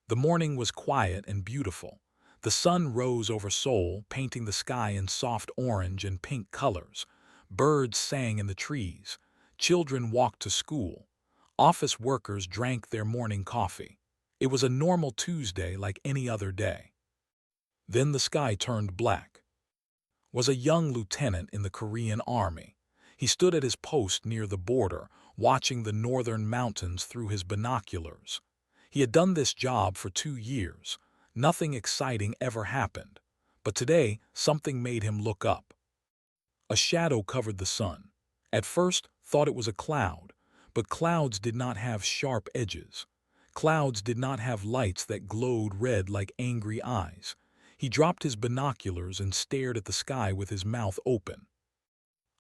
The morning was quiet and beautiful. The sun rose over Seoul, painting the sky in soft orange and pink colors. Birds sang in the trees. Children walked to school. Office workers drank their morning coffee. It was a normal Tuesday like any other day. Then the sky turned black. Was a young lieutenant in the Korean army. He stood at his post near the border, watching the northern mountains through his binoculars. He had done this job for 2 years. Nothing exciting ever happened. But today, something made him look up. A shadow covered the sun. At first, thought it was a cloud, but clouds did not have sharp edges. Clouds did not have lights that glowed red like angry eyes. He dropped his binoculars and stared at the sky with his mouth open.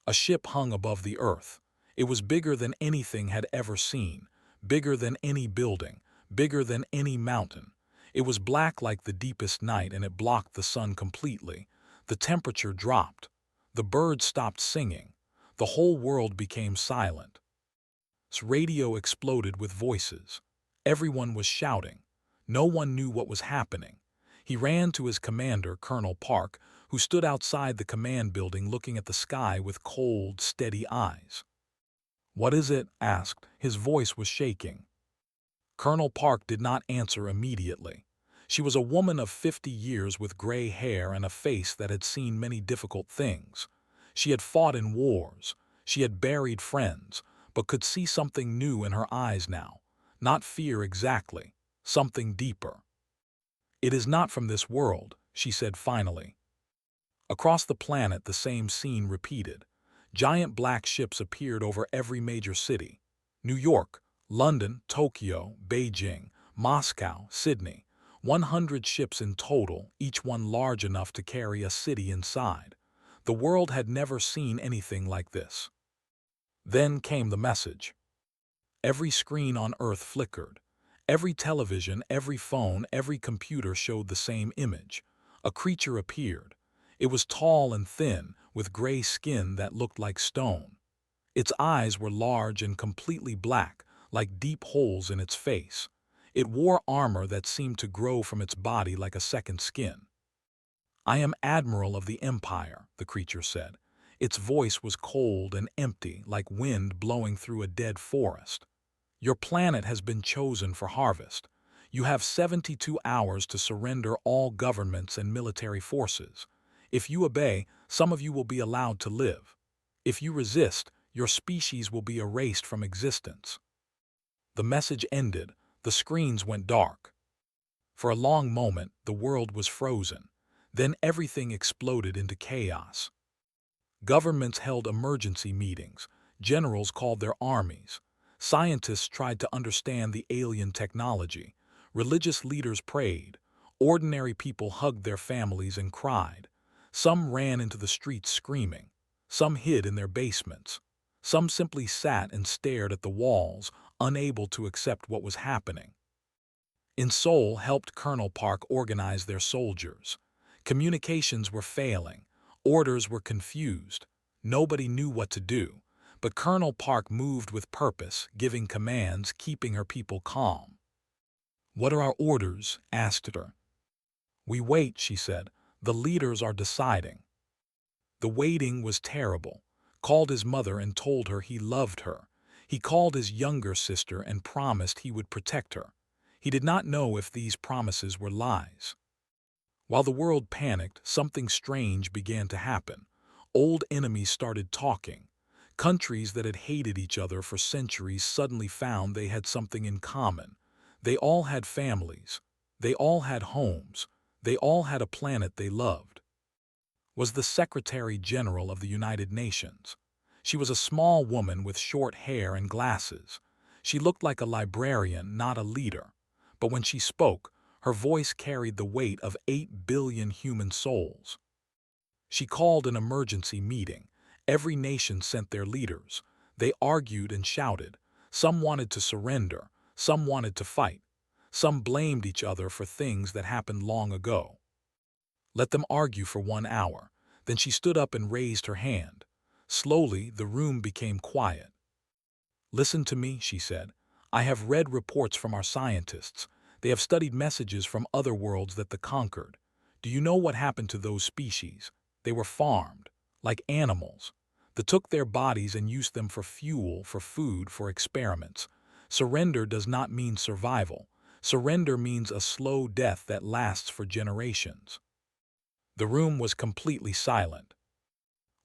A ship hung above the earth. It was bigger than anything had ever seen, bigger than any building, bigger than any mountain. It was black like the deepest night, and it blocked the sun completely. The temperature dropped. The birds stopped singing. The whole world became silent. Radio exploded with voices. Everyone was shouting. No one knew what was happening. He ran to his commander, Colonel Park, who stood outside the command building looking at the sky with cold, steady eyes. "What is it?" asked. His voice was shaking. Colonel Park did not answer immediately. She was a woman of 50 years with gray hair and a face that had seen many difficult things. She had fought in wars. She had buried friends, but could see something new in her eyes now. Not fear exactly, something deeper. "It is not from this world," she said finally. Across the planet, the same scene repeated. Giant black ships appeared over every major city. New York, London, Tokyo, Beijing, Moscow, Sydney. 100 ships in total, each one large enough to carry a city inside. The world had never seen anything like this. Then came the message. Every screen on Earth flickered. Every television, every phone, every computer showed the same image. A creature appeared. It was tall and thin, with gray skin that looked like stone. Its eyes were large and completely black, like deep holes in its face. It wore armor that seemed to grow from its body like a second skin. "I am Admiral of the Empire," the creature said. Its voice was cold and empty, like wind blowing through a dead forest. "Your planet has been chosen for harvest. You have 72 hours to surrender all governments and military forces. If you obey, some of you will be allowed to live. If you resist, your species will be erased from existence." The message ended. The screens went dark. For a long moment, the world was frozen. Then everything exploded into chaos. Governments held emergency meetings. Generals called their armies. Scientists tried to understand the alien technology. Religious leaders prayed. Ordinary people hugged their families and cried. Some ran into the streets screaming. Some hid in their basements. Some simply sat and stared at the walls, unable to accept what was happening. In Seoul helped Colonel Park organize their soldiers. Communications were failing. Orders were confused. Nobody knew what to do. But Colonel Park moved with purpose, giving commands, keeping her people calm. "What are our orders?" asked her. "We wait," she said. "The leaders are deciding." The waiting was terrible. Called his mother and told her he loved her. He called his younger sister and promised he would protect her. He did not know if these promises were lies. While the world panicked, something strange began to happen. Old enemies started talking. Countries that had hated each other for centuries suddenly found they had something in common. They all had families. They all had homes. They all had a planet they loved. Was the Secretary General of the United Nations. She was a small woman with short hair and glasses. She looked like a librarian, not a leader. But when she spoke, her voice carried the weight of 8 billion human souls. She called an emergency meeting. Every nation sent their leaders. They argued and shouted. Some wanted to surrender. Some wanted to fight. Some blamed each other for things that happened long ago. Let them argue for 1 hour. Then she stood up and raised her hand. Slowly, the room became quiet. "Listen to me," she said. "I have read reports from our scientists. They have studied messages from other worlds that the conquered. Do you know what happened to those species? They were farmed, like animals. They took their bodies and used them for fuel, for food, for experiments. Surrender does not mean survival. Surrender means a slow death that lasts for generations. The room was completely silent.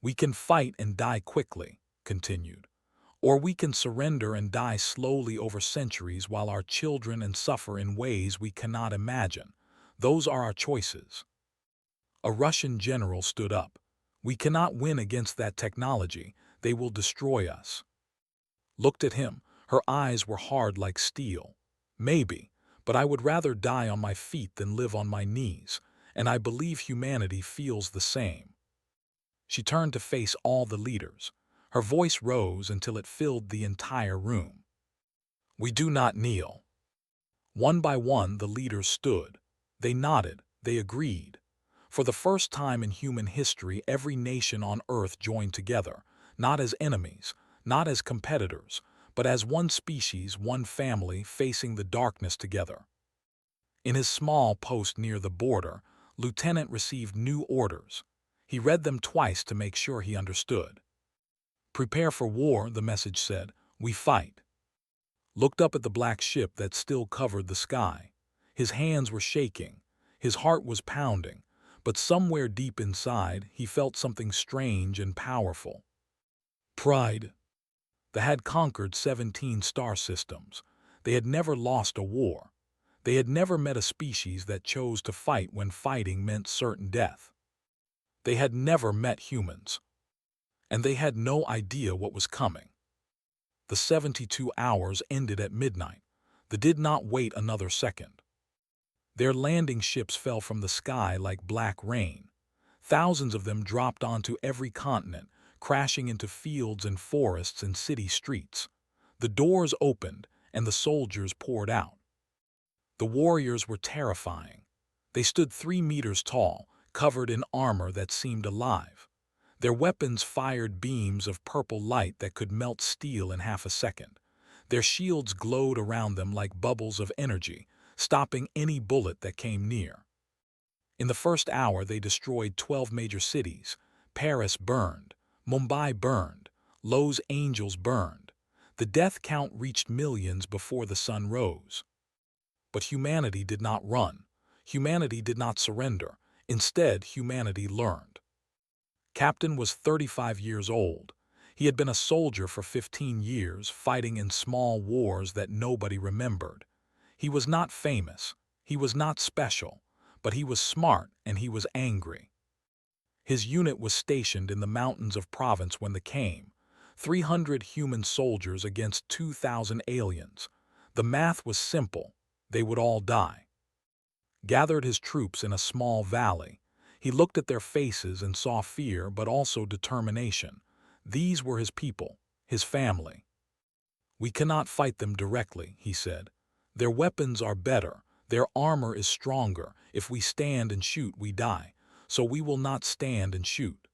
We can fight and die quickly, continued. Or we can surrender and die slowly over centuries while our children and suffer in ways we cannot imagine. Those are our choices. A Russian general stood up. We cannot win against that technology. They will destroy us. Looked at him. Her eyes were hard like steel. Maybe, but I would rather die on my feet than live on my knees, and I believe humanity feels the same. She turned to face all the leaders. Her voice rose until it filled the entire room. We do not kneel. One by one, the leaders stood. They nodded. They agreed. For the first time in human history, every nation on Earth joined together, not as enemies, not as competitors, but as one species, one family facing the darkness together. In his small post near the border, Lieutenant received new orders. He read them twice to make sure he understood. Prepare for war, the message said. We fight. Looked up at the black ship that still covered the sky. His hands were shaking. His heart was pounding. But somewhere deep inside, he felt something strange and powerful. Pride. They had conquered 17 star systems. They had never lost a war. They had never met a species that chose to fight when fighting meant certain death. They had never met humans. And they had no idea what was coming. The 72 hours ended at midnight. They did not wait another second. Their landing ships fell from the sky like black rain. Thousands of them dropped onto every continent, crashing into fields and forests and city streets. The doors opened, and the soldiers poured out. The warriors were terrifying. They stood 3 meters tall, covered in armor that seemed alive. Their weapons fired beams of purple light that could melt steel in half a second. Their shields glowed around them like bubbles of energy, stopping any bullet that came near. In the first hour, they destroyed 12 major cities. Paris burned. Mumbai burned. Los Angeles burned. The death count reached millions before the sun rose. But humanity did not run. Humanity did not surrender. Instead, humanity learned. Captain was 35 years old. He had been a soldier for 15 years, fighting in small wars that nobody remembered. He was not famous. He was not special. But he was smart and he was angry. His unit was stationed in the mountains of Provence when they came. 300 human soldiers against 2,000 aliens. The math was simple. They would all die. Gathered his troops in a small valley. He looked at their faces and saw fear but also determination. These were his people, his family. We cannot fight them directly, he said. Their weapons are better. Their armor is stronger. If we stand and shoot, we die. So we will not stand and shoot.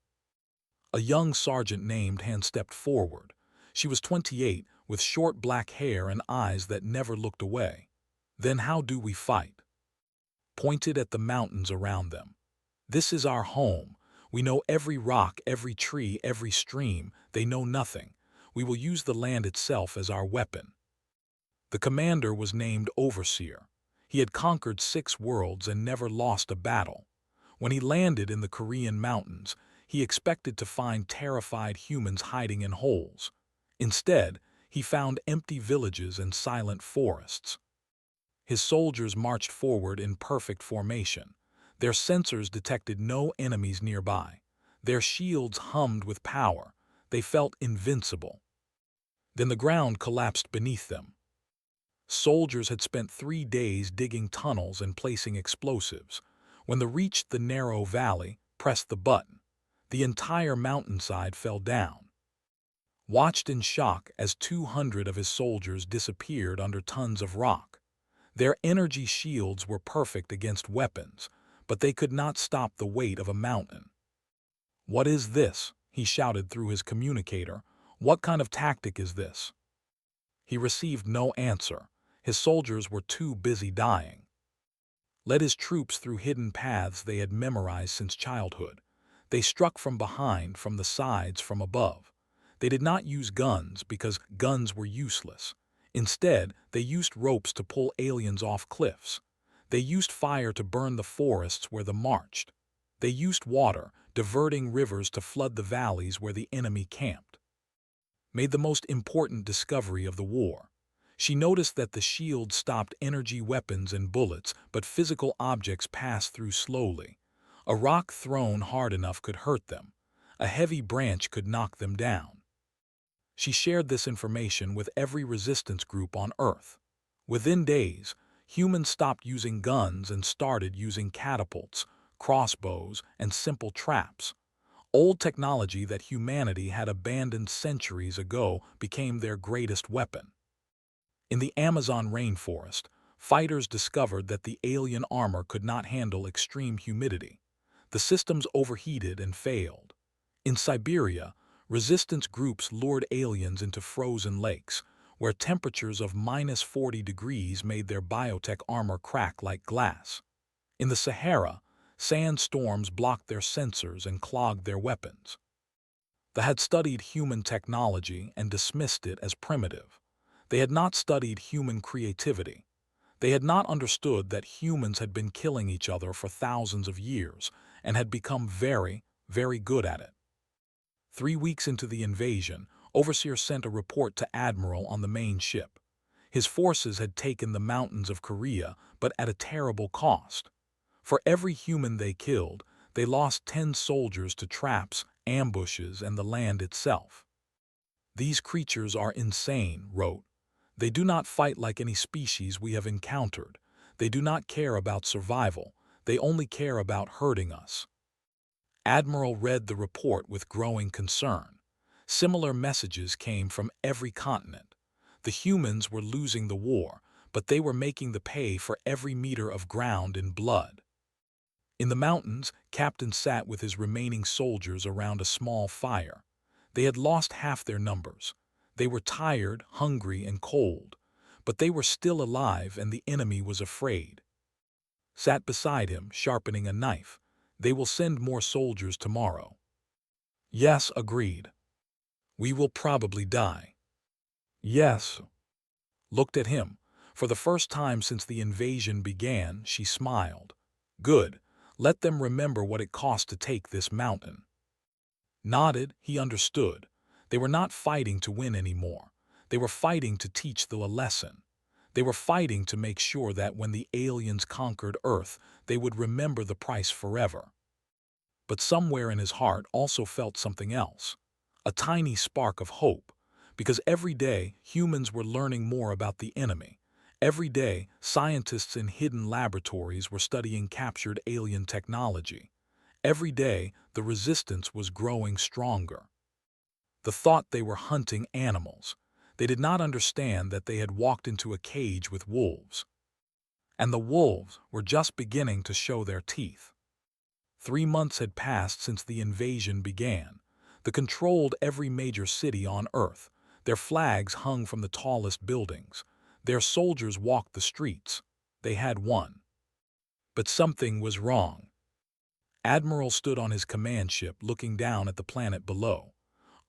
A young sergeant named Han stepped forward. She was 28, with short black hair and eyes that never looked away. Then how do we fight? Pointed at the mountains around them. This is our home. We know every rock, every tree, every stream. They know nothing. We will use the land itself as our weapon. The commander was named Overseer. He had conquered 6 worlds and never lost a battle. When he landed in the Korean mountains, he expected to find terrified humans hiding in holes. Instead, he found empty villages and silent forests. His soldiers marched forward in perfect formation. Their sensors detected no enemies nearby. Their shields hummed with power. They felt invincible. Then the ground collapsed beneath them. Soldiers had spent 3 days digging tunnels and placing explosives. When they reached the narrow valley, pressed the button. The entire mountainside fell down. Watched in shock as 200 of his soldiers disappeared under tons of rock. Their energy shields were perfect against weapons, but they could not stop the weight of a mountain. What is this? He shouted through his communicator. What kind of tactic is this? He received no answer. His soldiers were too busy dying. Led his troops through hidden paths they had memorized since childhood. They struck from behind, from the sides, from above. They did not use guns because guns were useless. Instead, they used ropes to pull aliens off cliffs. They used fire to burn the forests where they marched. They used water, diverting rivers to flood the valleys where the enemy camped. Made the most important discovery of the war. She noticed that the shield stopped energy weapons and bullets, but physical objects passed through slowly. A rock thrown hard enough could hurt them. A heavy branch could knock them down. She shared this information with every resistance group on Earth. Within days, humans stopped using guns and started using catapults, crossbows, and simple traps. Old technology that humanity had abandoned centuries ago became their greatest weapon. In the Amazon rainforest, fighters discovered that the alien armor could not handle extreme humidity. The systems overheated and failed. In Siberia, resistance groups lured aliens into frozen lakes, where temperatures of -40 degrees made their biotech armor crack like glass. In the Sahara, sandstorms blocked their sensors and clogged their weapons. They had studied human technology and dismissed it as primitive. They had not studied human creativity. They had not understood that humans had been killing each other for thousands of years and had become very, very good at it. 3 weeks into the invasion, Overseer sent a report to Admiral on the main ship. His forces had taken the mountains of Korea, but at a terrible cost. For every human they killed, they lost 10 soldiers to traps, ambushes, and the land itself. These creatures are insane, wrote. They do not fight like any species we have encountered. They do not care about survival. They only care about hurting us. Admiral read the report with growing concern. Similar messages came from every continent. The humans were losing the war, but they were making the pay for every meter of ground in blood. In the mountains, Captain sat with his remaining soldiers around a small fire. They had lost half their numbers. They were tired, hungry, and cold, but they were still alive and the enemy was afraid. Sat beside him, sharpening a knife. They will send more soldiers tomorrow. Yes, agreed. We will probably die. Yes. Looked at him. For the first time since the invasion began, she smiled. Good. Let them remember what it cost to take this mountain. Nodded, he understood. They were not fighting to win anymore. They were fighting to teach them a lesson. They were fighting to make sure that when the aliens conquered Earth, they would remember the price forever. But somewhere in his heart also felt something else. A tiny spark of hope. Because every day, humans were learning more about the enemy. Every day, scientists in hidden laboratories were studying captured alien technology. Every day, the resistance was growing stronger. The thought they were hunting animals. They did not understand that they had walked into a cage with wolves. And the wolves were just beginning to show their teeth. 3 months had passed since the invasion began. They controlled every major city on Earth. Their flags hung from the tallest buildings. Their soldiers walked the streets. They had won. But something was wrong. Admiral stood on his command ship looking down at the planet below.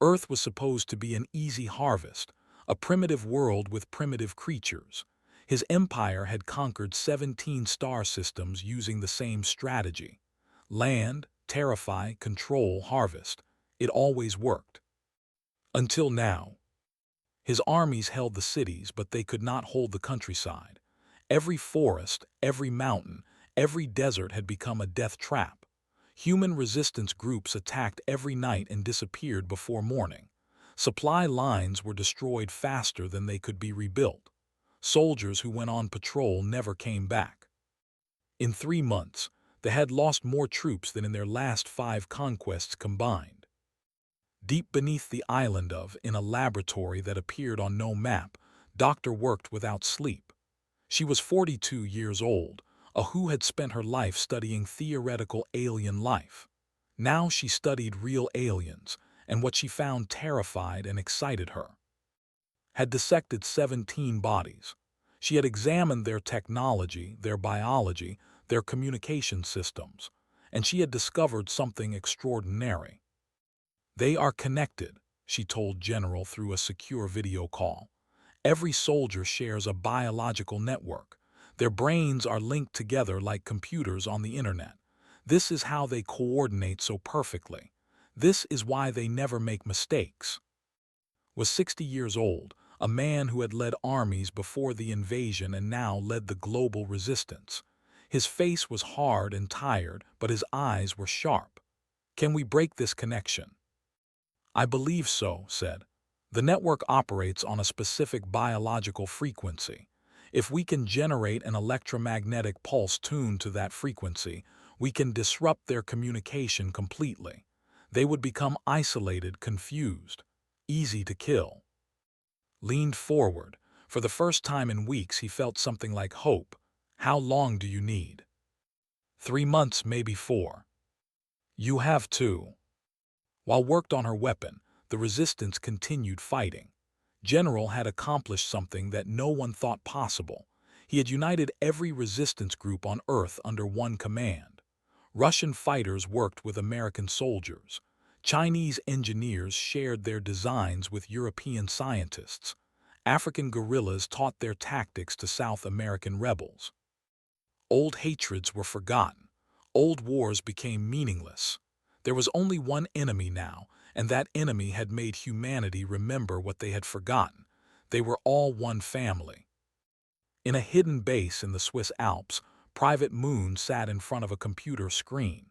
Earth was supposed to be an easy harvest, a primitive world with primitive creatures. His empire had conquered 17 star systems using the same strategy. Land, terrify, control, harvest. It always worked. Until now. His armies held the cities, but they could not hold the countryside. Every forest, every mountain, every desert had become a death trap. Human resistance groups attacked every night and disappeared before morning. Supply lines were destroyed faster than they could be rebuilt. Soldiers who went on patrol never came back. In 3 months, they had lost more troops than in their last 5 conquests combined. Deep beneath the island in a laboratory that appeared on no map, Doctor worked without sleep. She was 42 years old, a who had spent her life studying theoretical alien life. Now she studied real aliens, and what she found terrified and excited her. Had dissected 17 bodies. She had examined their technology, their biology, their communication systems, and she had discovered something extraordinary. "They are connected," she told General through a secure video call. "Every soldier shares a biological network. Their brains are linked together like computers on the internet. This is how they coordinate so perfectly. This is why they never make mistakes." Was 60 years old, a man who had led armies before the invasion and now led the global resistance. His face was hard and tired, but his eyes were sharp. "Can we break this connection?" "I believe so," said. "The network operates on a specific biological frequency. If we can generate an electromagnetic pulse tuned to that frequency, we can disrupt their communication completely. They would become isolated, confused, easy to kill." Leaned forward. For the first time in weeks, he felt something like hope. "How long do you need?" 3 months, maybe 4. "You have 2. While worked on her weapon, the resistance continued fighting. General had accomplished something that no one thought possible. He had united every resistance group on Earth under one command. Russian fighters worked with American soldiers. Chinese engineers shared their designs with European scientists. African guerrillas taught their tactics to South American rebels. Old hatreds were forgotten. Old wars became meaningless. There was only one enemy now, and that enemy had made humanity remember what they had forgotten. They were all one family. In a hidden base in the Swiss Alps, Private Moon sat in front of a computer screen.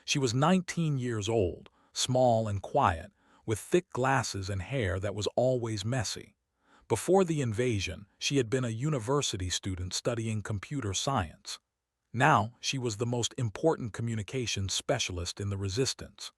She was 19 years old, small and quiet, with thick glasses and hair that was always messy. Before the invasion, she had been a university student studying computer science. Now, she was the most important communications specialist in the resistance.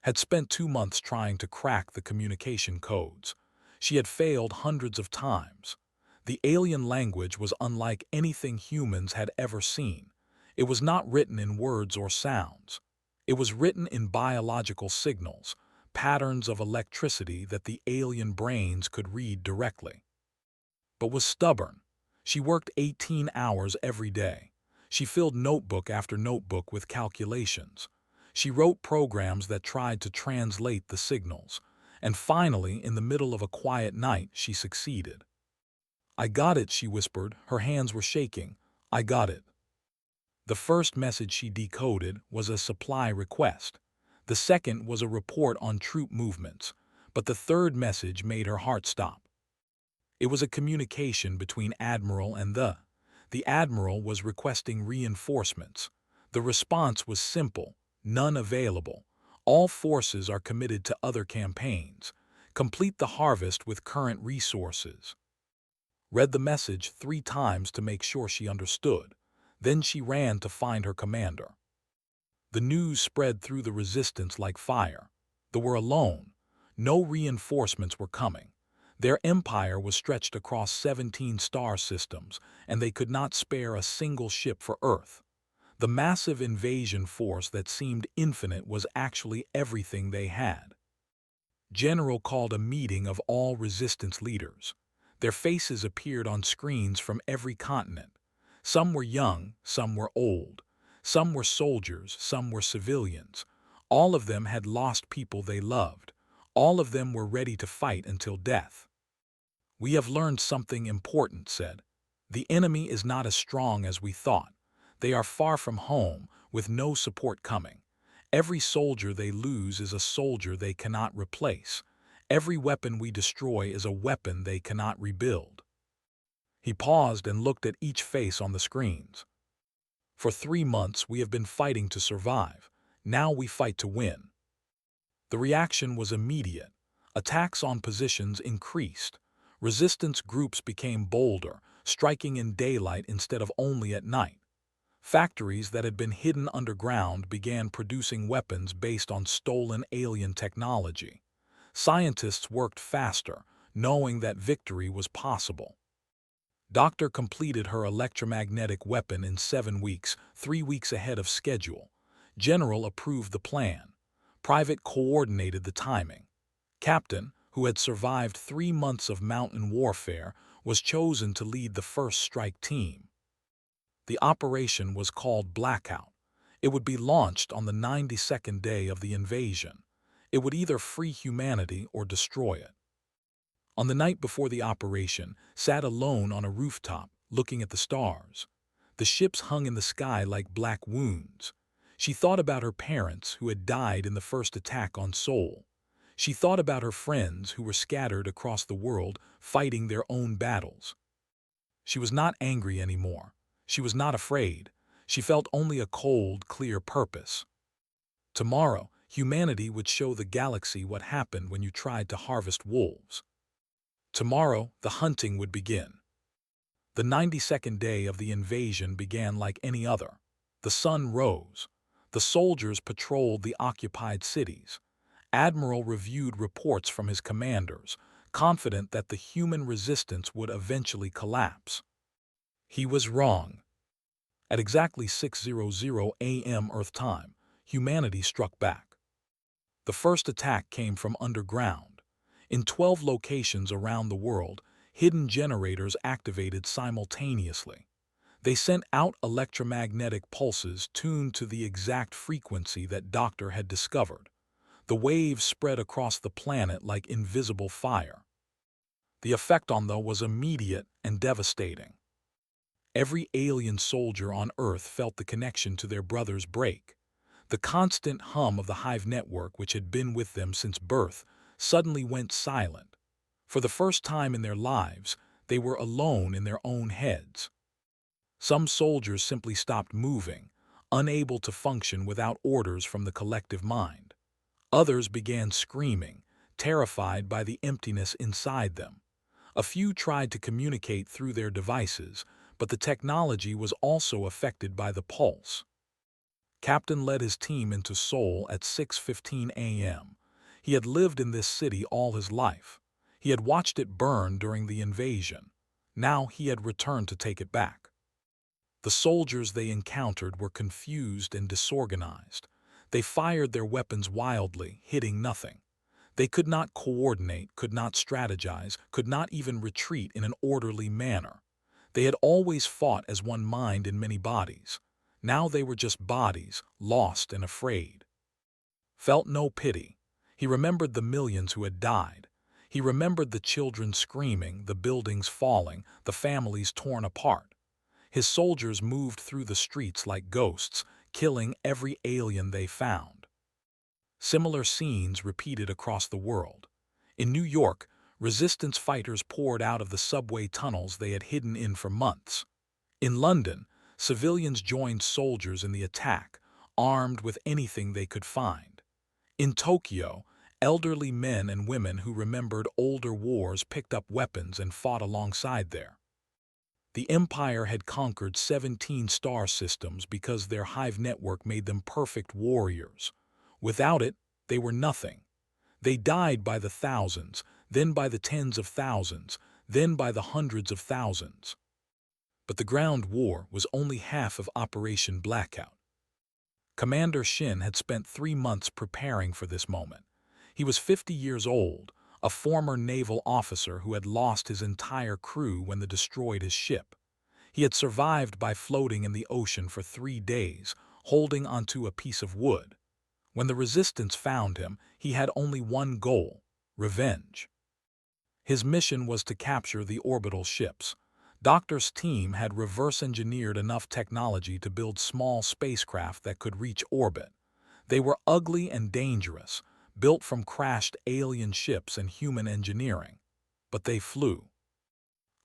Had spent 2 months trying to crack the communication codes. She had failed hundreds of times. The alien language was unlike anything humans had ever seen. It was not written in words or sounds. It was written in biological signals, patterns of electricity that the alien brains could read directly. But was stubborn. She worked 18 hours every day. She filled notebook after notebook with calculations. She wrote programs that tried to translate the signals. And finally, in the middle of a quiet night, she succeeded. "I got it," she whispered. Her hands were shaking. "I got it." The first message she decoded was a supply request. The second was a report on troop movements. But the third message made her heart stop. It was a communication between Admiral and The Admiral was requesting reinforcements. The response was simple: none available. All forces are committed to other campaigns. Complete the harvest with current resources. Read the message 3 times to make sure she understood. Then she ran to find her commander. The news spread through the resistance like fire. They were alone. No reinforcements were coming. Their empire was stretched across 17 star systems, and they could not spare a single ship for Earth. The massive invasion force that seemed infinite was actually everything they had. General called a meeting of all resistance leaders. Their faces appeared on screens from every continent. Some were young, some were old. Some were soldiers, some were civilians. All of them had lost people they loved. All of them were ready to fight until death. "We have learned something important," said. "The enemy is not as strong as we thought. They are far from home, with no support coming. Every soldier they lose is a soldier they cannot replace. Every weapon we destroy is a weapon they cannot rebuild." He paused and looked at each face on the screens. "For 3 months we have been fighting to survive. Now we fight to win." The reaction was immediate. Attacks on positions increased. Resistance groups became bolder, striking in daylight instead of only at night. Factories that had been hidden underground began producing weapons based on stolen alien technology. Scientists worked faster, knowing that victory was possible. Doctor completed her electromagnetic weapon in 7 weeks, 3 weeks ahead of schedule. General approved the plan. Private coordinated the timing. Captain, who had survived 3 months of mountain warfare, was chosen to lead the first strike team. The operation was called Blackout. It would be launched on the 92nd day of the invasion. It would either free humanity or destroy it. On the night before the operation, sat alone on a rooftop, looking at the stars. The ships hung in the sky like black wounds. She thought about her parents who had died in the first attack on Seoul. She thought about her friends who were scattered across the world fighting their own battles. She was not angry anymore. She was not afraid. She felt only a cold, clear purpose. Tomorrow, humanity would show the galaxy what happened when you tried to harvest wolves. Tomorrow, the hunting would begin. The 92nd day of the invasion began like any other. The sun rose. The soldiers patrolled the occupied cities. Admiral reviewed reports from his commanders, confident that the human resistance would eventually collapse. He was wrong. At exactly 6:00 a.m. Earth time, humanity struck back. The first attack came from underground. In 12 locations around the world, hidden generators activated simultaneously. They sent out electromagnetic pulses tuned to the exact frequency that Doctor had discovered. The waves spread across the planet like invisible fire. The effect on them was immediate and devastating. Every alien soldier on Earth felt the connection to their brothers break. The constant hum of the hive network, which had been with them since birth, suddenly went silent. For the first time in their lives, they were alone in their own heads. Some soldiers simply stopped moving, unable to function without orders from the collective mind. Others began screaming, terrified by the emptiness inside them. A few tried to communicate through their devices, but the technology was also affected by the pulse. Captain led his team into Seoul at 6:15 a.m. He had lived in this city all his life. He had watched it burn during the invasion. Now he had returned to take it back. The soldiers they encountered were confused and disorganized. They fired their weapons wildly, hitting nothing. They could not coordinate, could not strategize, could not even retreat in an orderly manner. They had always fought as one mind in many bodies. Now they were just bodies, lost and afraid. Felt no pity. He remembered the millions who had died. He remembered the children screaming, the buildings falling, the families torn apart. His soldiers moved through the streets like ghosts, killing every alien they found. Similar scenes repeated across the world. In New York, resistance fighters poured out of the subway tunnels they had hidden in for months. In London, civilians joined soldiers in the attack, armed with anything they could find. In Tokyo, elderly men and women who remembered older wars picked up weapons and fought alongside there. The Empire had conquered 17 star systems because their hive network made them perfect warriors. Without it, they were nothing. They died by the thousands, then by the tens of thousands, then by the hundreds of thousands. But the ground war was only half of Operation Blackout. Commander Shin had spent 3 months preparing for this moment. He was 50 years old, a former naval officer who had lost his entire crew when they destroyed his ship. He had survived by floating in the ocean for 3 days, holding onto a piece of wood. When the resistance found him, he had only one goal: revenge. His mission was to capture the orbital ships. Doctor's team had reverse-engineered enough technology to build small spacecraft that could reach orbit. They were ugly and dangerous, built from crashed alien ships and human engineering. But they flew.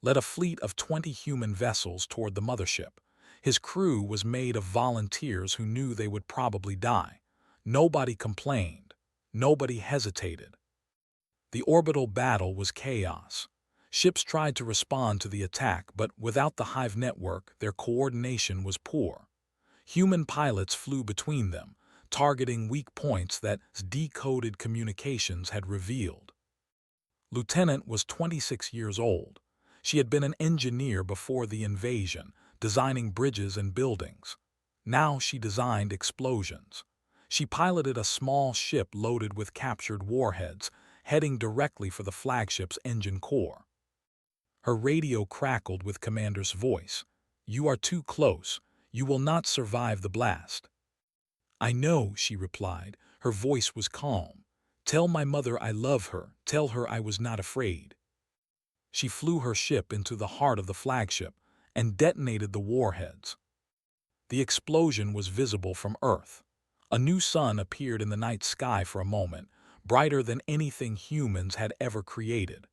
Led a fleet of 20 human vessels toward the mothership. His crew was made of volunteers who knew they would probably die. Nobody complained. Nobody hesitated. The orbital battle was chaos. Ships tried to respond to the attack, but without the hive network, their coordination was poor. Human pilots flew between them, targeting weak points that decoded communications had revealed. Lieutenant was 26 years old. She had been an engineer before the invasion, designing bridges and buildings. Now she designed explosions. She piloted a small ship loaded with captured warheads, heading directly for the flagship's engine core. Her radio crackled with Commander's voice. "You are too close. You will not survive the blast." "I know," she replied. Her voice was calm. "Tell my mother I love her. Tell her I was not afraid." She flew her ship into the heart of the flagship and detonated the warheads. The explosion was visible from Earth. A new sun appeared in the night sky for a moment, brighter than anything humans had ever created.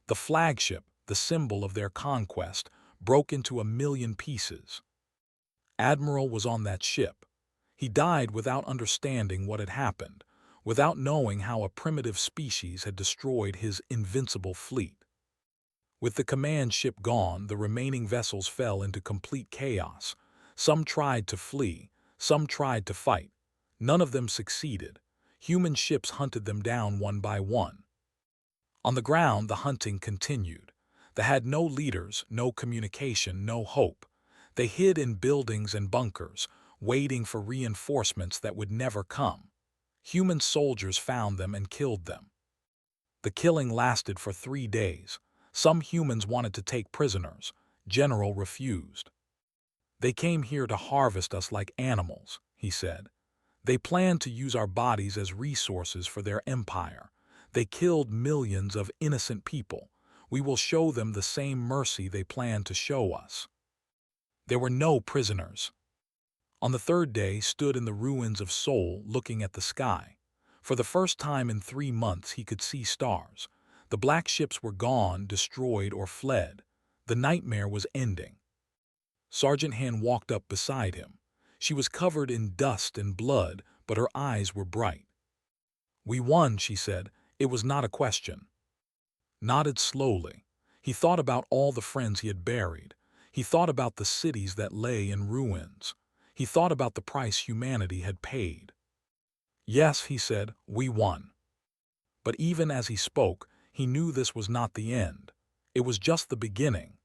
The flagship, the symbol of their conquest, broke into 1,000,000 pieces. Admiral was on that ship. He died without understanding what had happened, without knowing how a primitive species had destroyed his invincible fleet. With the command ship gone, the remaining vessels fell into complete chaos. Some tried to flee, some tried to fight. None of them succeeded. Human ships hunted them down one by one. On the ground, the hunting continued. They had no leaders, no communication, no hope. They hid in buildings and bunkers, waiting for reinforcements that would never come. Human soldiers found them and killed them. The killing lasted for 3 days. Some humans wanted to take prisoners. General refused. "They came here to harvest us like animals," he said. "They planned to use our bodies as resources for their empire. They killed millions of innocent people. We will show them the same mercy they planned to show us." There were no prisoners. On the third day, stood in the ruins of Seoul, looking at the sky. For the first time in 3 months, he could see stars. The black ships were gone, destroyed, or fled. The nightmare was ending. Sergeant Han walked up beside him. She was covered in dust and blood, but her eyes were bright. "We won," she said. It was not a question. Nodded slowly. He thought about all the friends he had buried. He thought about the cities that lay in ruins. He thought about the price humanity had paid. "Yes," he said, "we won." But even as he spoke, he knew this was not the end. It was just the beginning.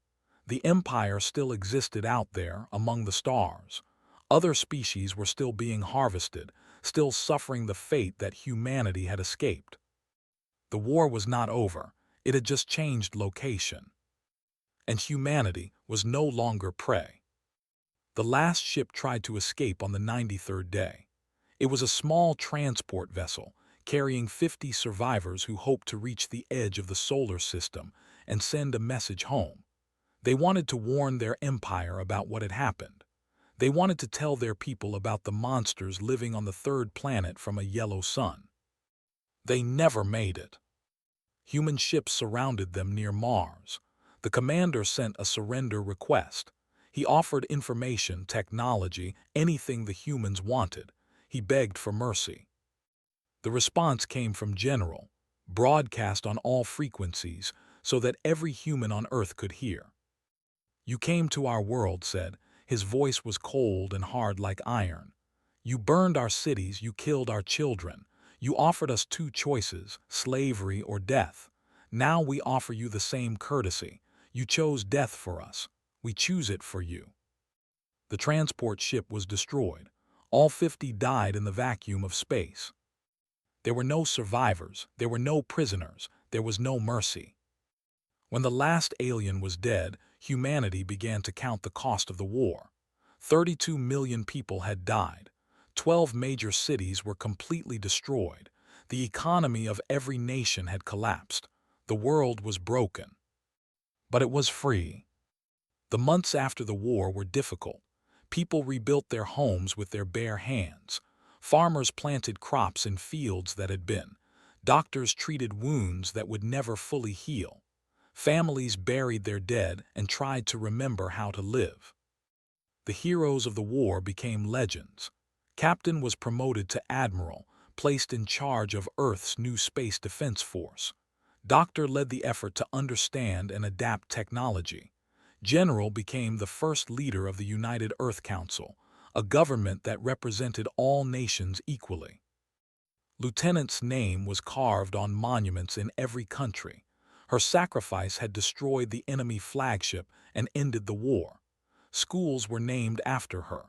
The Empire still existed out there among the stars. Other species were still being harvested, still suffering the fate that humanity had escaped. The war was not over. It had just changed location. And humanity was no longer prey. The last ship tried to escape on the 93rd day. It was a small transport vessel, carrying 50 survivors who hoped to reach the edge of the solar system and send a message home. They wanted to warn their empire about what had happened. They wanted to tell their people about the monsters living on the third planet from a yellow sun. They never made it. Human ships surrounded them near Mars. The commander sent a surrender request. He offered information, technology, anything the humans wanted. He begged for mercy. The response came from General, broadcast on all frequencies so that every human on Earth could hear. "You came to our world," said. His voice was cold and hard like iron. "You burned our cities, you killed our children. You offered us 2 choices, slavery or death. Now we offer you the same courtesy. You chose death for us. We choose it for you." The transport ship was destroyed. All 50 died in the vacuum of space. There were no survivors, there were no prisoners, there was no mercy. When the last alien was dead, humanity began to count the cost of the war. 32 million people had died. 12 major cities were completely destroyed. The economy of every nation had collapsed. The world was broken. But it was free. The months after the war were difficult. People rebuilt their homes with their bare hands. Farmers planted crops in fields that had been. Doctors treated wounds that would never fully heal. Families buried their dead and tried to remember how to live. The heroes of the war became legends. Captain was promoted to admiral, placed in charge of Earth's new space defense force. Doctor led the effort to understand and adapt technology. General became the first leader of the United Earth Council, a government that represented all nations equally. Lieutenant's name was carved on monuments in every country. Her sacrifice had destroyed the enemy flagship and ended the war. Schools were named after her.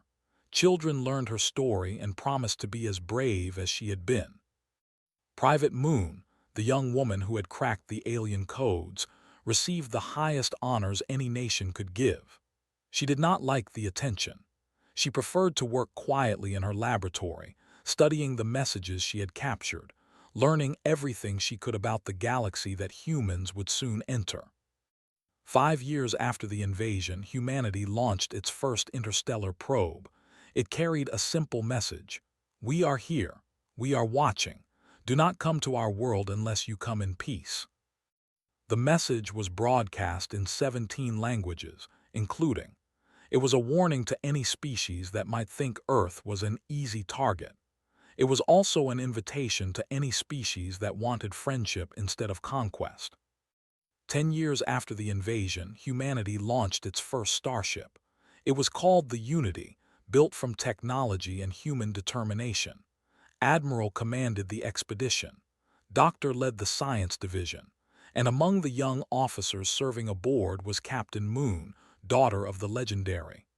Children learned her story and promised to be as brave as she had been. Private Moon, the young woman who had cracked the alien codes, received the highest honors any nation could give. She did not like the attention. She preferred to work quietly in her laboratory, studying the messages she had captured, learning everything she could about the galaxy that humans would soon enter. 5 years after the invasion, humanity launched its first interstellar probe. It carried a simple message: "We are here. We are watching. Do not come to our world unless you come in peace." The message was broadcast in 17 languages, including. It was a warning to any species that might think Earth was an easy target. It was also an invitation to any species that wanted friendship instead of conquest. 10 years after the invasion, humanity launched its first starship. It was called the Unity, built from technology and human determination. Admiral commanded the expedition. Doctor led the science division. And among the young officers serving aboard was Captain Moon, daughter of the legendary.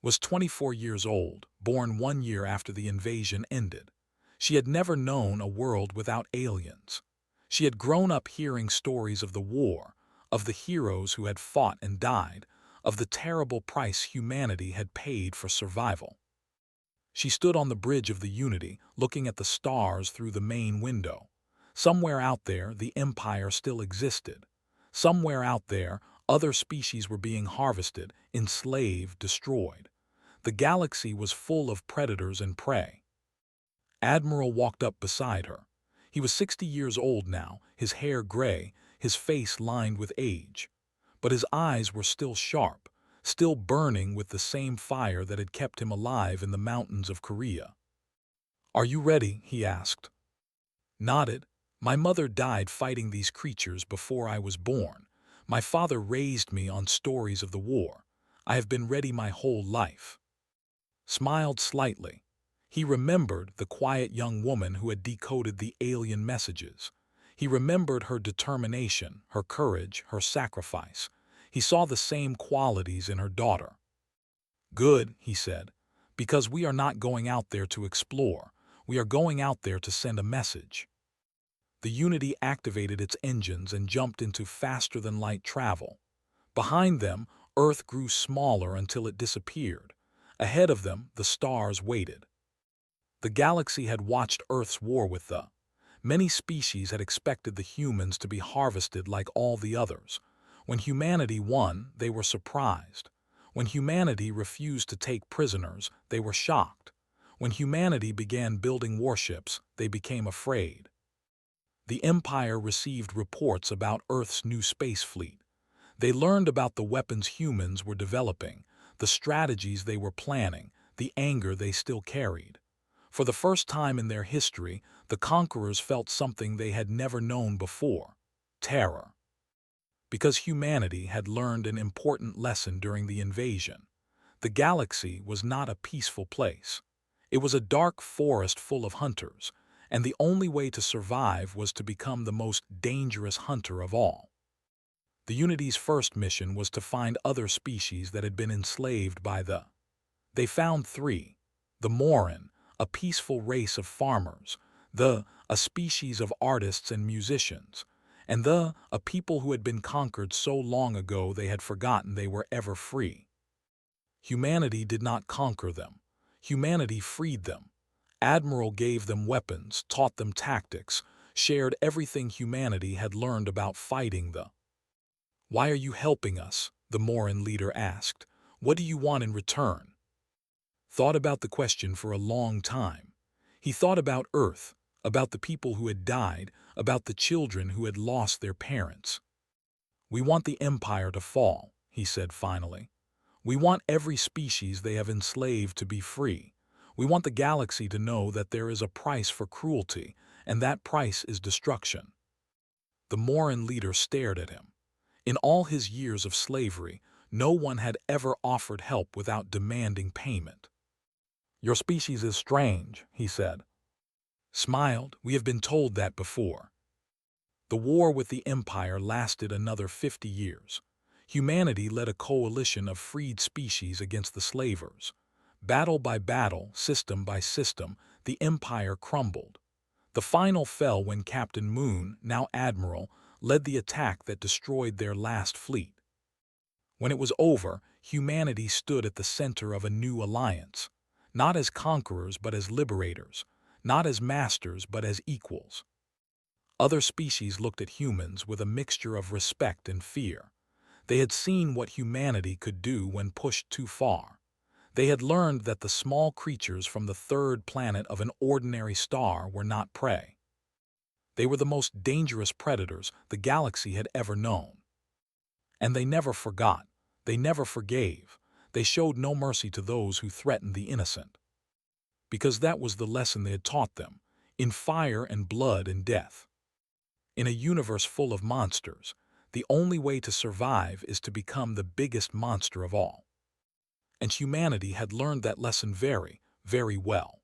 Was 24 years old, born 1 year after the invasion ended. She had never known a world without aliens. She had grown up hearing stories of the war, of the heroes who had fought and died, of the terrible price humanity had paid for survival. She stood on the bridge of the Unity, looking at the stars through the main window. Somewhere out there, the Empire still existed. Somewhere out there, other species were being harvested, enslaved, destroyed. The galaxy was full of predators and prey. Admiral walked up beside her. He was 60 years old now, his hair gray, his face lined with age. But his eyes were still sharp, still burning with the same fire that had kept him alive in the mountains of Korea. "Are you ready?" he asked. Nodded. "My mother died fighting these creatures before I was born. My father raised me on stories of the war. I have been ready my whole life." Smiled slightly. He remembered the quiet young woman who had decoded the alien messages. He remembered her determination, her courage, her sacrifice. He saw the same qualities in her daughter. "Good," he said, "because we are not going out there to explore. We are going out there to send a message." The Unity activated its engines and jumped into faster-than-light travel. Behind them, Earth grew smaller until it disappeared. Ahead of them, the stars waited. The galaxy had watched Earth's war with the. Many species had expected the humans to be harvested like all the others. When humanity won, they were surprised. When humanity refused to take prisoners, they were shocked. When humanity began building warships, they became afraid. The Empire received reports about Earth's new space fleet. They learned about the weapons humans were developing, the strategies they were planning, the anger they still carried. For the first time in their history, the conquerors felt something they had never known before: terror. Because humanity had learned an important lesson during the invasion. The galaxy was not a peaceful place. It was a dark forest full of hunters, and the only way to survive was to become the most dangerous hunter of all. The Unity's first mission was to find other species that had been enslaved by the. They found 3. The Morin, a peaceful race of farmers, a species of artists and musicians, and a people who had been conquered so long ago they had forgotten they were ever free. Humanity did not conquer them. Humanity freed them. Admiral gave them weapons, taught them tactics, shared everything humanity had learned about fighting the. "Why are you helping us?" the Morin leader asked. "What do you want in return?" Thought about the question for a long time. He thought about Earth, about the people who had died, about the children who had lost their parents. "We want the Empire to fall," he said finally. "We want every species they have enslaved to be free. We want the galaxy to know that there is a price for cruelty, and that price is destruction." The Morin leader stared at him. In all his years of slavery, no one had ever offered help without demanding payment. "Your species is strange," he said. Smiled. "We have been told that before." The war with the Empire lasted another 50 years. Humanity led a coalition of freed species against the slavers. Battle by battle, system by system, the Empire crumbled. The final fell when Captain Moon, now Admiral, led the attack that destroyed their last fleet. When it was over, humanity stood at the center of a new alliance, not as conquerors but as liberators, not as masters but as equals. Other species looked at humans with a mixture of respect and fear. They had seen what humanity could do when pushed too far. They had learned that the small creatures from the third planet of an ordinary star were not prey. They were the most dangerous predators the galaxy had ever known. And they never forgot. They never forgave. They showed no mercy to those who threatened the innocent. Because that was the lesson they had taught them, in fire and blood and death. In a universe full of monsters, the only way to survive is to become the biggest monster of all. And humanity had learned that lesson very, very well.